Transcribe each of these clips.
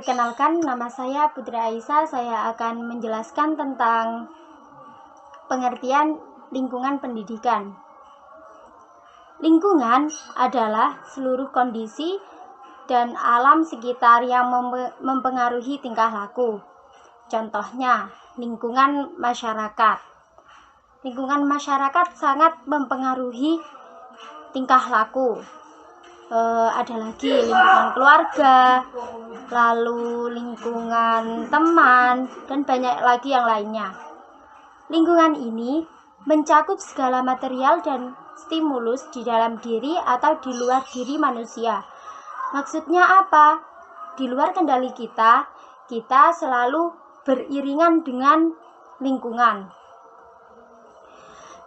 Perkenalkan, nama saya Putri Aisyah. Saya akan menjelaskan tentang pengertian lingkungan pendidikan. Lingkungan adalah seluruh kondisi dan alam sekitar yang mempengaruhi tingkah laku. Contohnya, lingkungan masyarakat. Lingkungan masyarakat sangat mempengaruhi tingkah laku. Ada lagi lingkungan keluarga, lalu lingkungan teman, dan banyak lagi yang lainnya. Lingkungan ini mencakup segala material dan stimulus di dalam diri atau di luar diri manusia. Maksudnya apa? Di luar kendali kita selalu beriringan dengan lingkungan.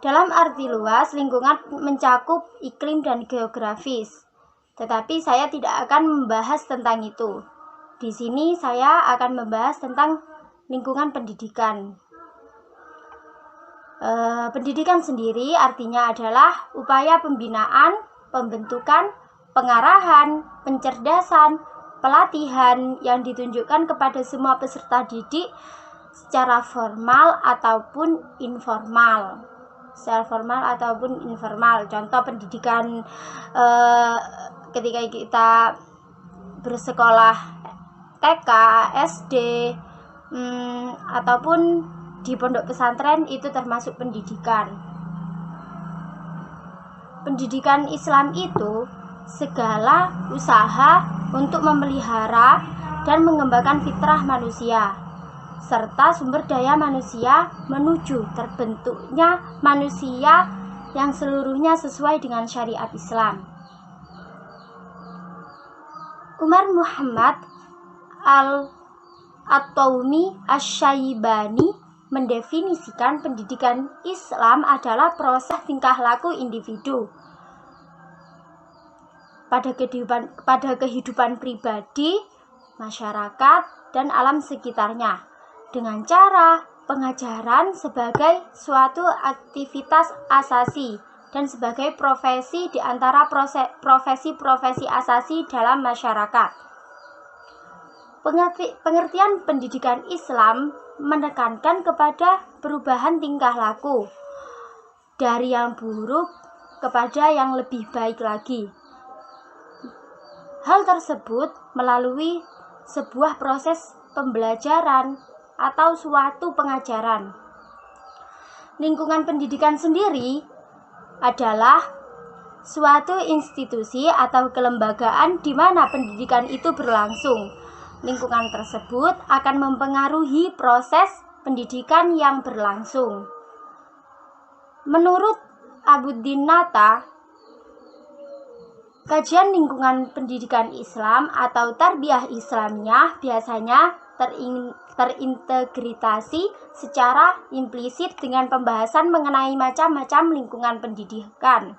Dalam arti luas, lingkungan mencakup iklim dan geografis. Tetapi saya tidak akan membahas tentang itu. Di sini saya akan membahas tentang lingkungan pendidikan. Pendidikan sendiri artinya adalah upaya pembinaan, pembentukan, pengarahan, pencerdasan, pelatihan yang ditunjukkan kepada semua peserta didik secara formal ataupun informal. Contoh pendidikan ketika kita bersekolah TK, SD, ataupun di pondok pesantren, itu termasuk pendidikan. Pendidikan Islam itu segala usaha untuk memelihara dan mengembangkan fitrah manusia serta sumber daya manusia menuju terbentuknya manusia yang seluruhnya sesuai dengan syariat Islam. Umar Muhammad Al-At-Taumi Asy-Syaibani mendefinisikan pendidikan Islam adalah proses tingkah laku individu pada kehidupan pribadi, masyarakat, dan alam sekitarnya dengan cara pengajaran sebagai suatu aktivitas asasi dan sebagai profesi di antara profesi-profesi asasi dalam masyarakat. Pengertian pendidikan Islam menekankan kepada perubahan tingkah laku dari yang buruk kepada yang lebih baik lagi. Hal tersebut melalui sebuah proses pembelajaran atau suatu pengajaran. Lingkungan pendidikan sendiri adalah suatu institusi atau kelembagaan di mana pendidikan itu berlangsung. Lingkungan tersebut akan mempengaruhi proses pendidikan yang berlangsung. Menurut Abuddin Nata, kajian lingkungan pendidikan Islam atau tarbiyah Islamiyah biasanya terintegrasi secara implisit dengan pembahasan mengenai macam-macam lingkungan pendidikan.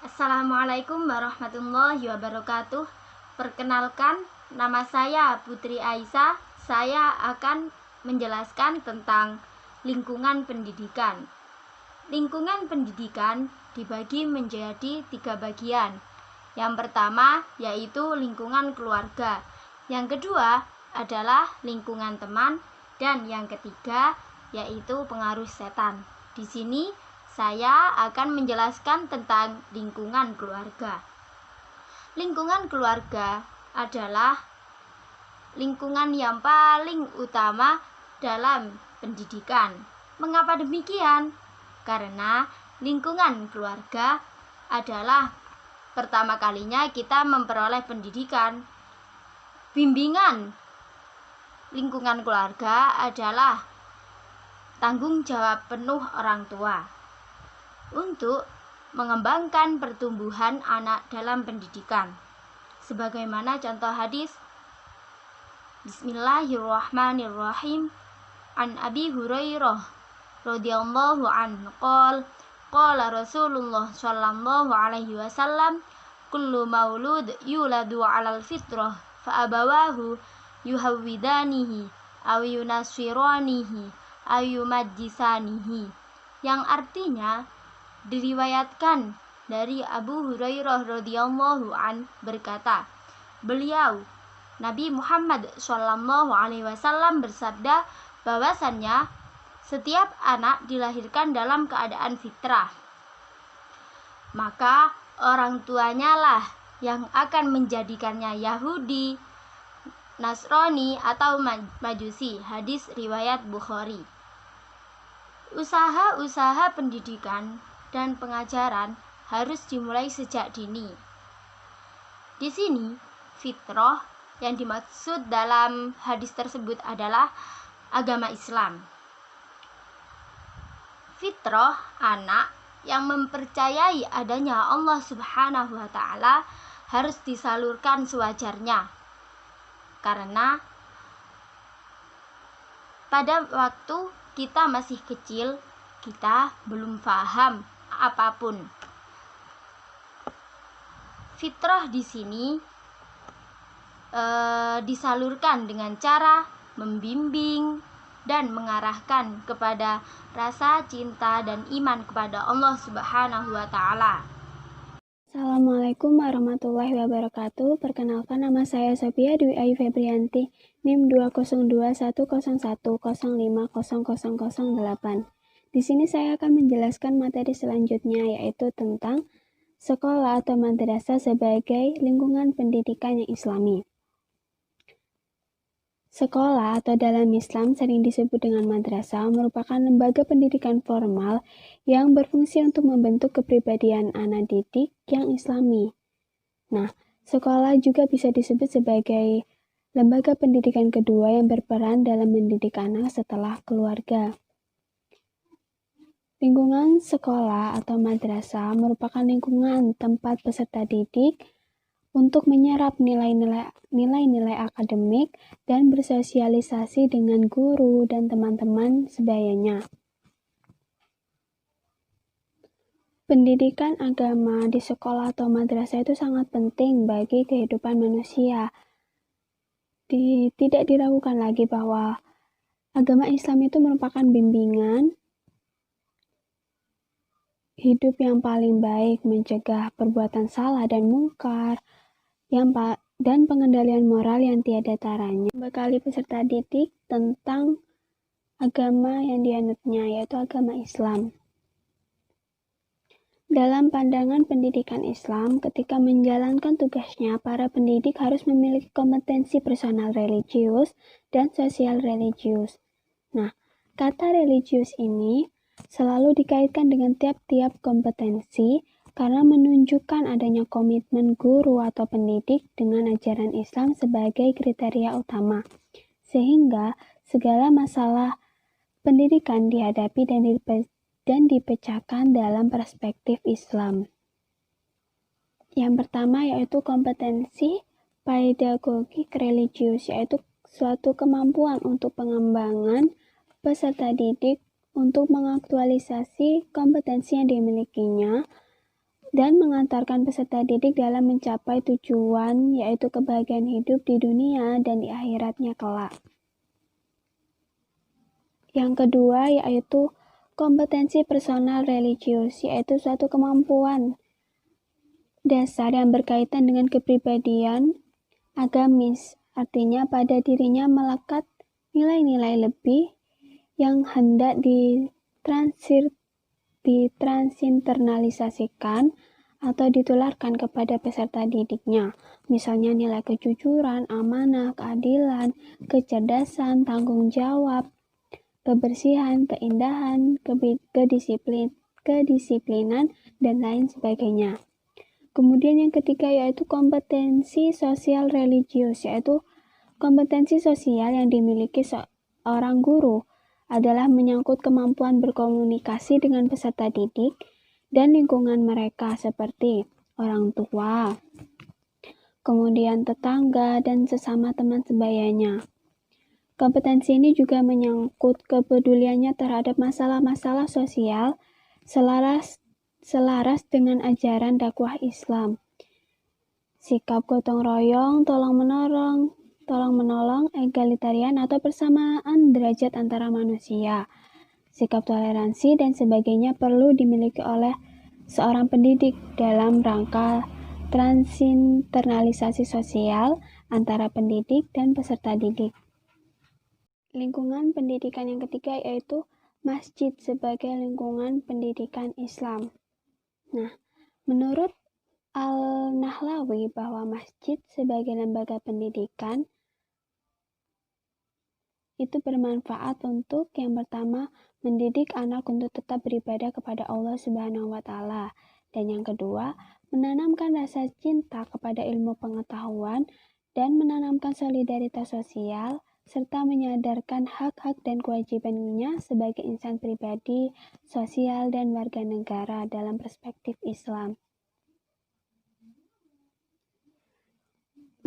Assalamualaikum warahmatullahi wabarakatuh. Perkenalkan, nama saya Putri Aisyah. Saya akan menjelaskan tentang lingkungan pendidikan. Lingkungan pendidikan dibagi menjadi 3 bagian. Yang pertama yaitu lingkungan keluarga. Yang kedua adalah lingkungan teman, dan yang ketiga yaitu pengaruh setan. Di sini saya akan menjelaskan tentang lingkungan keluarga. Lingkungan keluarga adalah lingkungan yang paling utama dalam pendidikan. Mengapa demikian? Karena lingkungan keluarga adalah pertama kalinya kita memperoleh pendidikan. Bimbingan lingkungan keluarga adalah tanggung jawab penuh orang tua untuk mengembangkan pertumbuhan anak dalam pendidikan. Sebagaimana contoh hadis, Bismillahirrahmanirrahim. An Abi Hurairah radhiyallahu anhu qala Rasulullah sallallahu alaihi wasallam, kullu maulud yuladu 'alal fitrah fa abawahu yuhawwidanihi aw yunaswiranihi aw yumajjisanihi, yang artinya diriwayatkan dari Abu Hurairah radhiyallahu an berkata, beliau Nabi Muhammad SAW bersabda bahwasannya setiap anak dilahirkan dalam keadaan fitrah. Maka orang tuanya lah yang akan menjadikannya Yahudi, Nasrani atau Majusi. Hadis riwayat Bukhari. Usaha-usaha pendidikan dan pengajaran harus dimulai sejak dini. Di sini, fitrah yang dimaksud dalam hadis tersebut adalah agama Islam. Fitrah anak yang mempercayai adanya Allah Subhanahu wa Ta'ala harus disalurkan sewajarnya, karena pada waktu kita masih kecil, kita belum paham apapun. Fitrah di sini disalurkan dengan cara membimbing dan mengarahkan kepada rasa cinta dan iman kepada Allah Subhanahu wa Ta'ala. Assalamualaikum warahmatullahi wabarakatuh. Perkenalkan, nama saya Sophia Dwi Ayu Febrianti, NIM 2021010500008. Di sini saya akan menjelaskan materi selanjutnya, yaitu tentang sekolah atau madrasah sebagai lingkungan pendidikan yang islami. Sekolah atau dalam Islam sering disebut dengan madrasah merupakan lembaga pendidikan formal yang berfungsi untuk membentuk kepribadian anak didik yang islami. Nah, sekolah juga bisa disebut sebagai lembaga pendidikan kedua yang berperan dalam mendidik anak setelah keluarga. Lingkungan sekolah atau madrasah merupakan lingkungan tempat peserta didik untuk menyerap nilai-nilai akademik dan bersosialisasi dengan guru dan teman-teman sebayanya. Pendidikan agama di sekolah atau madrasah itu sangat penting bagi kehidupan manusia. Tidak diragukan lagi bahwa agama Islam itu merupakan bimbingan hidup yang paling baik, mencegah perbuatan salah dan mungkar, dan pengendalian moral yang tiada taranya. Membekali peserta didik tentang agama yang dianutnya, yaitu agama Islam. Dalam pandangan pendidikan Islam, ketika menjalankan tugasnya, para pendidik harus memiliki kompetensi personal religius dan sosial religius. Nah, kata religius ini selalu dikaitkan dengan tiap-tiap kompetensi karena menunjukkan adanya komitmen guru atau pendidik dengan ajaran Islam sebagai kriteria utama, sehingga segala masalah pendidikan dihadapi dan dipecahkan dalam perspektif Islam. Yang pertama yaitu kompetensi pedagogik religius, yaitu suatu kemampuan untuk pengembangan peserta didik untuk mengaktualisasi kompetensi yang dimilikinya dan mengantarkan peserta didik dalam mencapai tujuan, yaitu kebahagiaan hidup di dunia dan di akhiratnya kelak. Yang kedua yaitu kompetensi personal religius, yaitu suatu kemampuan dasar yang berkaitan dengan kepribadian agamis, artinya pada dirinya melekat nilai-nilai lebih yang hendak ditransinternalisasikan atau ditularkan kepada peserta didiknya, misalnya nilai kejujuran, amanah, keadilan, kecerdasan, tanggung jawab, kebersihan, keindahan, kedisiplinan, dan lain sebagainya. Kemudian yang ketiga yaitu kompetensi sosial religius, yaitu kompetensi sosial yang dimiliki seorang guru adalah menyangkut kemampuan berkomunikasi dengan peserta didik dan lingkungan mereka seperti orang tua, kemudian tetangga, dan sesama teman sebayanya. Kompetensi ini juga menyangkut kepeduliannya terhadap masalah-masalah sosial selaras dengan ajaran dakwah Islam. Sikap gotong royong, tolong menolong, egalitarian atau persamaan derajat antara manusia, sikap toleransi dan sebagainya perlu dimiliki oleh seorang pendidik dalam rangka transinternalisasi sosial antara pendidik dan peserta didik. Lingkungan pendidikan yang ketiga yaitu masjid sebagai lingkungan pendidikan Islam. Nah, menurut Al-Nahlawi bahwa masjid sebagai lembaga pendidikan itu bermanfaat untuk yang pertama mendidik anak untuk tetap beribadah kepada Allah Subhanahu wa taala, dan yang kedua menanamkan rasa cinta kepada ilmu pengetahuan dan menanamkan solidaritas sosial serta menyadarkan hak-hak dan kewajibannya sebagai insan pribadi, sosial dan warga negara dalam perspektif Islam.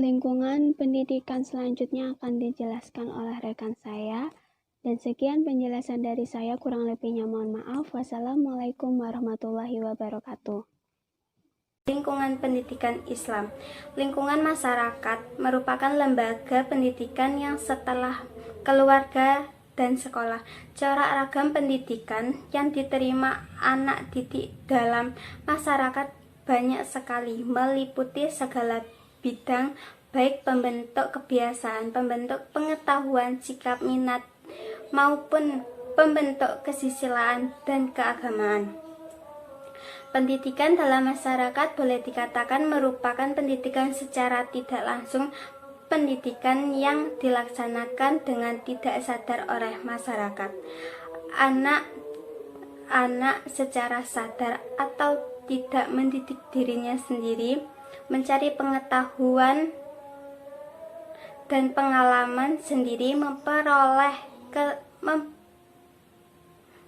Lingkungan pendidikan selanjutnya akan dijelaskan oleh rekan saya. Dan sekian penjelasan dari saya, kurang lebihnya mohon maaf. Wassalamualaikum warahmatullahi wabarakatuh. Lingkungan pendidikan Islam. Lingkungan masyarakat merupakan lembaga pendidikan yang setelah keluarga dan sekolah. Corak ragam pendidikan yang diterima anak didik dalam masyarakat banyak sekali, meliputi segala bidang, baik pembentuk kebiasaan, pembentuk pengetahuan, sikap, minat, maupun pembentuk kesusilaan dan keagamaan. Pendidikan dalam masyarakat boleh dikatakan merupakan pendidikan secara tidak langsung, pendidikan yang dilaksanakan dengan tidak sadar oleh masyarakat. Anak secara sadar atau tidak mendidik dirinya sendiri, mencari pengetahuan dan pengalaman sendiri,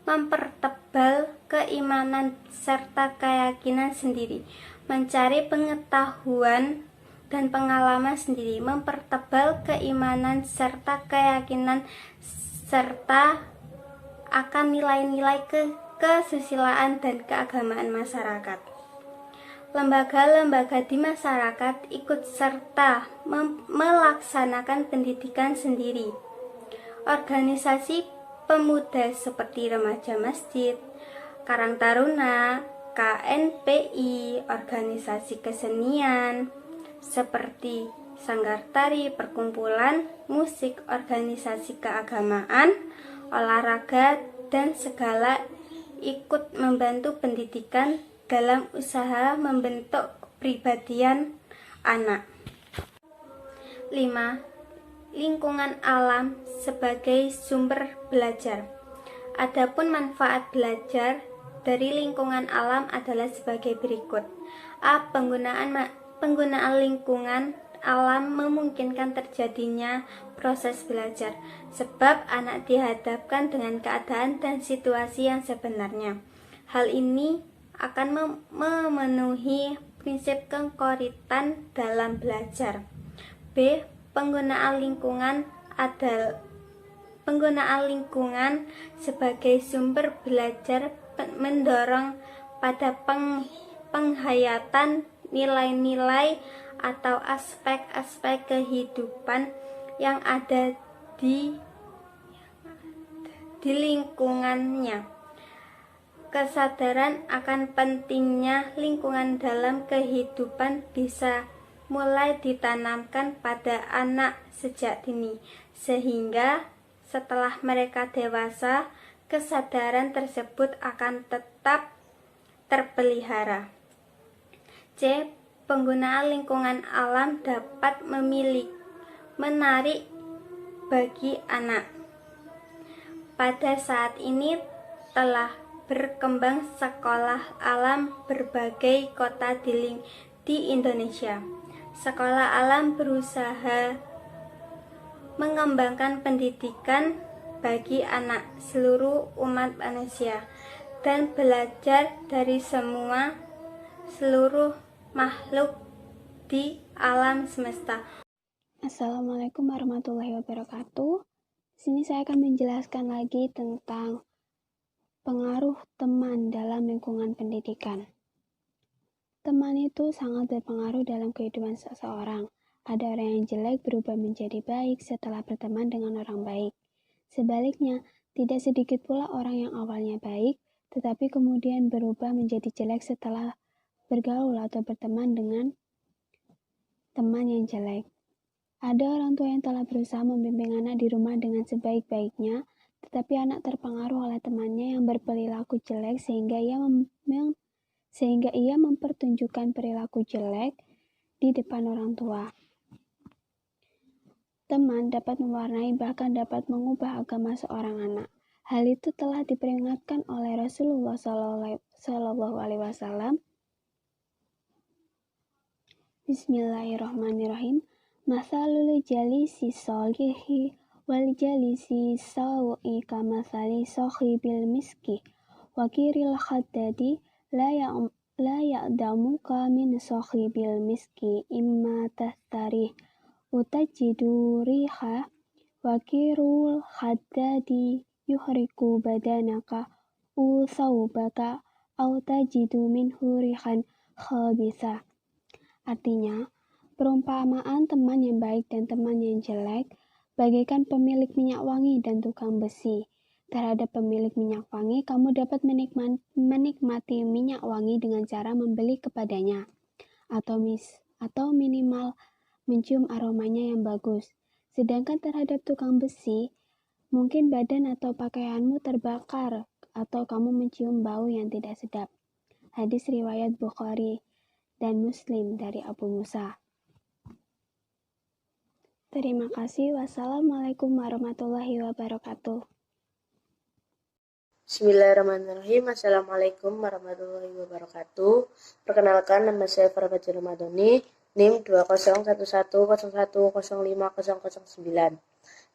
mempertebal keimanan serta keyakinan sendiri, mencari pengetahuan dan pengalaman sendiri, mempertebal keimanan serta keyakinan serta akan nilai-nilai kesusilaan dan keagamaan masyarakat. Lembaga-lembaga di masyarakat ikut serta melaksanakan pendidikan sendiri. Organisasi pemuda seperti Remaja Masjid, Karang Taruna, KNPI, organisasi kesenian seperti Sanggar Tari, perkumpulan musik, organisasi keagamaan, olahraga, dan segala ikut membantu pendidikan dalam usaha membentuk kepribadian anak. 5. Lingkungan alam sebagai sumber belajar. Adapun manfaat belajar dari lingkungan alam adalah sebagai berikut. A. Penggunaan lingkungan alam memungkinkan terjadinya proses belajar, sebab anak dihadapkan dengan keadaan dan situasi yang sebenarnya. Hal ini akan memenuhi prinsip kengkoritan dalam belajar. B. Penggunaan lingkungan sebagai sumber belajar mendorong pada penghayatan nilai-nilai atau aspek-aspek kehidupan yang ada di lingkungannya. Kesadaran akan pentingnya lingkungan dalam kehidupan bisa mulai ditanamkan pada anak sejak dini, sehingga setelah mereka dewasa, kesadaran tersebut akan tetap terpelihara. C. Penggunaan lingkungan alam dapat menarik bagi anak. Pada saat ini telah berkembang sekolah alam berbagai kota di Indonesia. Sekolah alam berusaha mengembangkan pendidikan bagi anak seluruh umat manusia dan belajar dari seluruh makhluk di alam semesta. Assalamualaikum warahmatullahi wabarakatuh. Sini saya akan menjelaskan lagi tentang pengaruh teman dalam lingkungan pendidikan. Teman itu sangat berpengaruh dalam kehidupan seseorang. Ada orang yang jelek berubah menjadi baik setelah berteman dengan orang baik. Sebaliknya, tidak sedikit pula orang yang awalnya baik, tetapi kemudian berubah menjadi jelek setelah bergaul atau berteman dengan Teman yang jelek. Ada orang tua yang telah berusaha membimbing anak di rumah dengan sebaik-baiknya, tetapi anak terpengaruh oleh temannya yang berperilaku jelek sehingga ia mempertunjukkan perilaku jelek di depan orang tua. Teman dapat mewarnai bahkan dapat mengubah agama seorang anak. Hal itu telah diperingatkan oleh Rasulullah Shallallahu Alaihi Wasallam. Bismillahirrahmanirrahim. Masalul jalisi solihi wal jalisi sawi kamathali sahibil miski wakiril khaddadi la ya'damuka min sahibil miski imma tastarih utajidu riha wakirul khaddadi yuhriku badanaka thawbaka au tajidu minhu rihan khabithah. Artinya, perumpamaan teman yang baik dan teman yang jelek bagaikan pemilik minyak wangi dan tukang besi. Terhadap pemilik minyak wangi, kamu dapat menikmati minyak wangi dengan cara membeli kepadanya, atau minimal mencium aromanya yang bagus. Sedangkan terhadap tukang besi, mungkin badan atau pakaianmu terbakar, atau kamu mencium bau yang tidak sedap. Hadis riwayat Bukhari dan Muslim dari Abu Musa. Terima kasih. Wassalamualaikum warahmatullahi wabarakatuh. Bismillahirrahmanirrahim. Assalamualaikum warahmatullahi wabarakatuh. Perkenalkan, nama saya Farah Ramadhani, NIM 20110105009.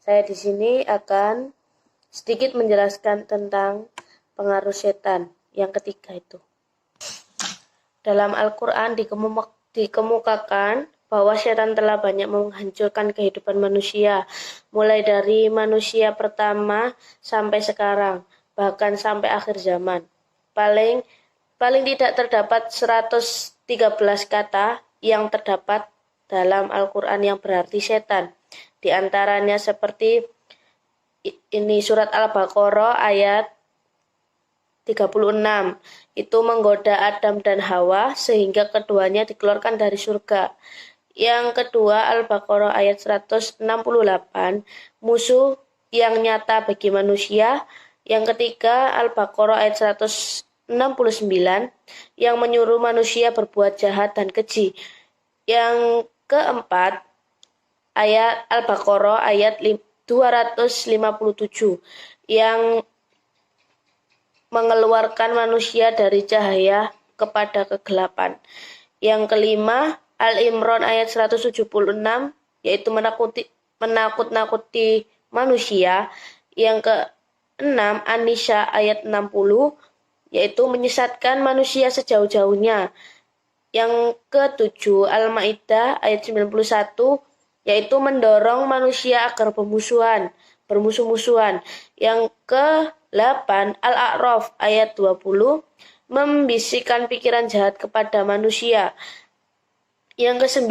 Saya di sini akan sedikit menjelaskan tentang pengaruh setan yang ketiga itu. Dalam Al-Quran dikemukakan bahwa setan telah banyak menghancurkan kehidupan manusia, mulai dari manusia pertama sampai sekarang, bahkan sampai akhir zaman. Paling tidak terdapat 113 kata yang terdapat dalam Al-Quran yang berarti setan. Di antaranya seperti ini, surat Al-Baqarah ayat 36, itu menggoda Adam dan Hawa sehingga keduanya dikeluarkan dari surga. Yang kedua, Al-Baqarah ayat 168, musuh yang nyata bagi manusia. Yang ketiga, Al-Baqarah ayat 169, yang menyuruh manusia berbuat jahat dan keji. Yang keempat, ayat Al-Baqarah ayat 257, yang mengeluarkan manusia dari cahaya kepada kegelapan. Yang kelima, Al-Imran ayat 176, yaitu menakut-nakuti manusia. Yang keenam, An-Nisa ayat 60, yaitu menyesatkan manusia sejauh-jauhnya. Yang ketujuh, Al-Maidah ayat 91, yaitu mendorong manusia agar bermusuh-musuhan. Yang ke-8, Al-A'raf ayat 20, membisikkan pikiran jahat kepada manusia. Yang ke-9,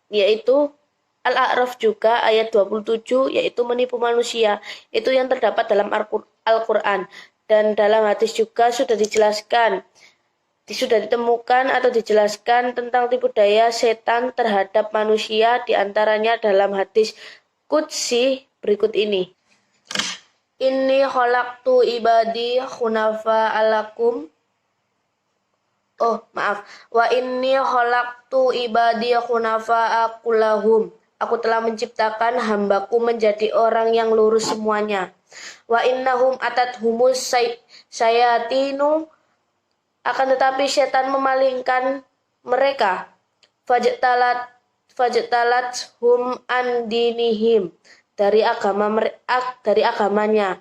yaitu Al-A'raf juga ayat 27, yaitu menipu manusia. Itu yang terdapat dalam Al-Quran. Dan dalam hadis juga sudah ditemukan atau dijelaskan tentang tipu daya setan terhadap manusia, diantaranya dalam hadis qudsi berikut ini. Inni khalaqtu ibadi hunafa alakum. Wa inni khalaqtu ibadi hunafa akulahum. Aku telah menciptakan hambaku menjadi orang yang lurus semuanya. Wa innahum atathumus sayatinu, akan tetapi setan memalingkan mereka. Fajtalat hum an dinihim, dari agamanya.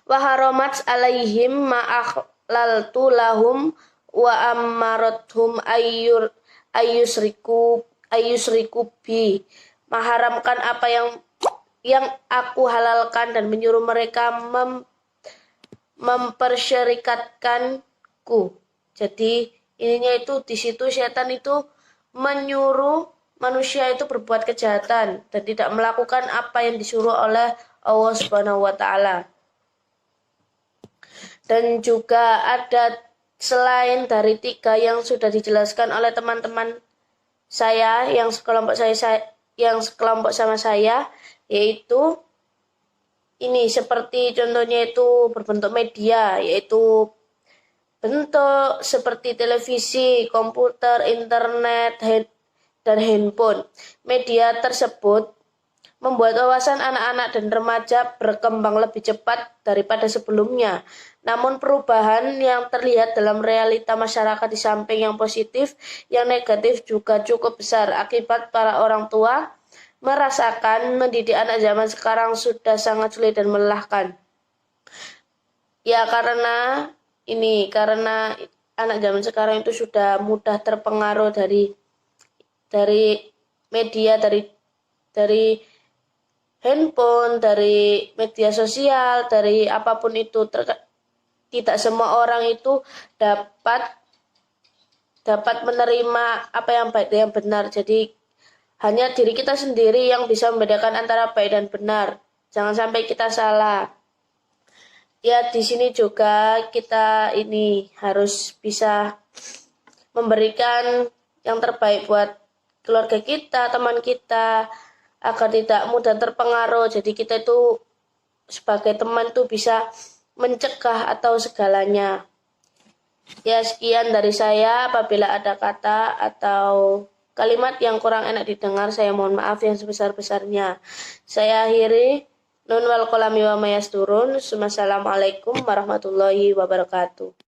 Wa haramat alaihim ma akhlaltu lahum wa ammarathum ayyusriku bi, mengharamkan apa yang aku halalkan dan menyuruh mereka mempersyarikatkanku. Jadi ininya itu di situ setan itu menyuruh manusia itu berbuat kejahatan dan tidak melakukan apa yang disuruh oleh Allah Subhanahu wa taala. Dan juga ada selain dari 3 yang sudah dijelaskan oleh teman-teman yang sekelompok sama saya, yaitu ini seperti contohnya itu berbentuk media, yaitu bentuk seperti televisi, komputer, internet, dan handphone. Media tersebut membuat wawasan anak-anak dan remaja berkembang lebih cepat daripada sebelumnya. Namun perubahan yang terlihat dalam realita masyarakat di samping yang positif, yang negatif juga cukup besar akibat para orang tua merasakan mendidik anak zaman sekarang sudah sangat sulit dan melelahkan. Ya karena anak zaman sekarang itu sudah mudah terpengaruh dari media, dari handphone, dari media sosial, dari apapun itu. Tidak semua orang itu dapat menerima apa yang baik dan yang benar. Jadi hanya diri kita sendiri yang bisa membedakan antara baik dan benar. Jangan sampai kita salah. Ya, di sini juga kita ini harus bisa memberikan yang terbaik buat keluarga kita, teman kita, agar tidak mudah terpengaruh. Jadi kita itu sebagai teman tuh bisa mencegah atau segalanya. Ya, sekian dari saya. Apabila ada kata atau kalimat yang kurang enak didengar, saya mohon maaf yang sebesar-besarnya. Saya akhiri. Nun wal qalami wa mayasturun. Wassalamualaikum warahmatullahi wabarakatuh.